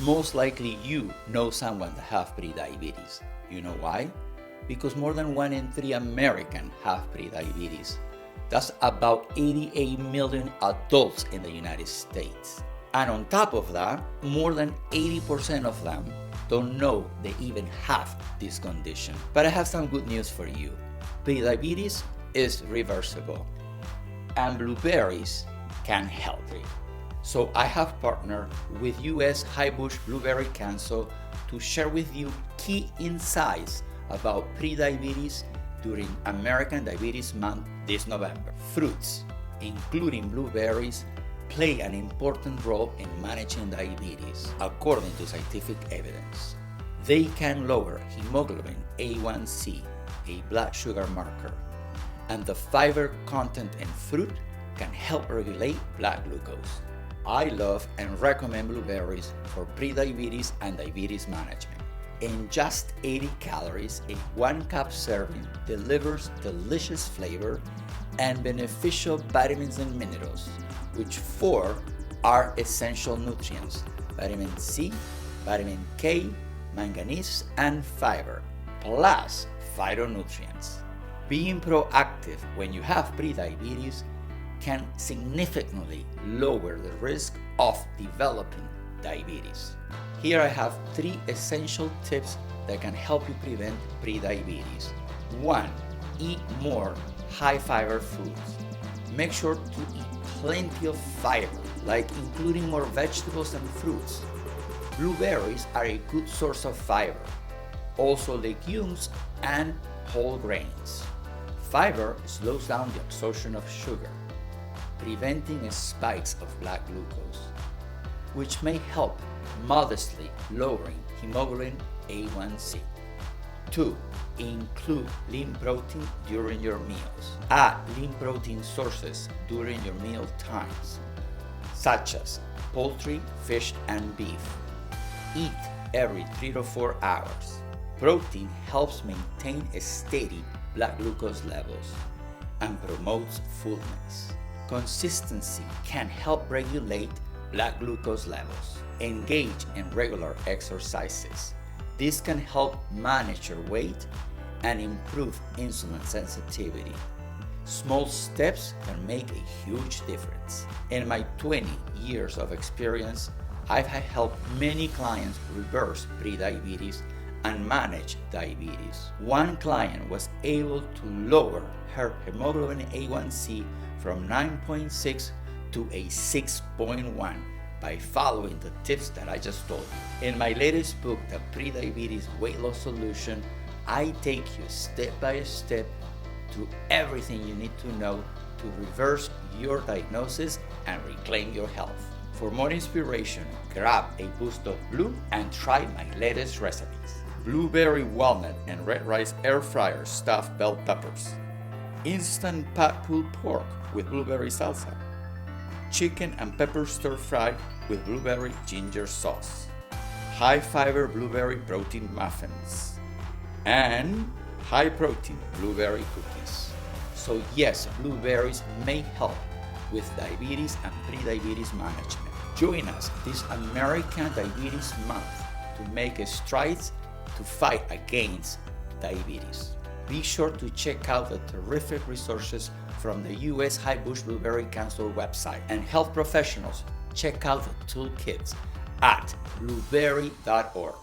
Most likely you know someone that have prediabetes. You know why? Because more than 1 in 3 Americans have prediabetes. That's about 88 million adults in the United States. And on top of that, more than 80% of them don't know they even have this condition. But I have some good news for you. Prediabetes is reversible, and blueberries can help it. So I have partnered with US High-Bush Blueberry Council to share with you key insights about prediabetes during American Diabetes Month this November. Fruits, including blueberries, play an important role in managing diabetes, according to scientific evidence. They can lower hemoglobin A1C, a blood sugar marker, and the fiber content in fruit can help regulate blood glucose. I love and recommend blueberries for prediabetes and diabetes management. In just 80 calories, a 1-cup serving delivers delicious flavor and beneficial vitamins and minerals, which 4 are essential nutrients: vitamin C, vitamin K, manganese, and fiber, plus phytonutrients. Being proactive when you have prediabetes can significantly lower the risk of developing diabetes. Here I have 3 essential tips that can help you prevent prediabetes. 1. Eat more high-fiber foods. Make sure to eat plenty of fiber, like including more vegetables and fruits. Blueberries are a good source of fiber, also legumes and whole grains. Fiber slows down the absorption of sugar, preventing spikes of blood glucose, which may help modestly lowering hemoglobin A1C. 2. Include lean protein during your meals. Add lean protein sources during your meal times, such as poultry, fish, and beef. Eat every 3 to 4 hours. Protein helps maintain a steady blood glucose levels and promotes fullness. Consistency can help regulate blood glucose levels. Engage in regular exercises. This can help manage your weight and improve insulin sensitivity. Small steps can make a huge difference. In my 20 years of experience, I've helped many clients reverse prediabetes and manage diabetes. One client was able to lower her hemoglobin A1C from 9.6 to a 6.1 by following the tips that I just told you. In my latest book, The Prediabetes Weight Loss Solution, I take you step by step through everything you need to know to reverse your diagnosis and reclaim your health. For more inspiration, grab a boost of blue and try my latest recipes. Blueberry, walnut, and red rice air fryer stuffed bell peppers. Instant pot pulled pork with blueberry salsa. Chicken and pepper stir fry with blueberry ginger sauce. High fiber blueberry protein muffins. And high protein blueberry cookies. So yes, blueberries may help with diabetes and prediabetes management. Join us this American Diabetes Month to make strides to fight against diabetes. Be sure to check out the terrific resources from the US High-Bush Blueberry Council website, and health professionals check out the toolkits at blueberry.org.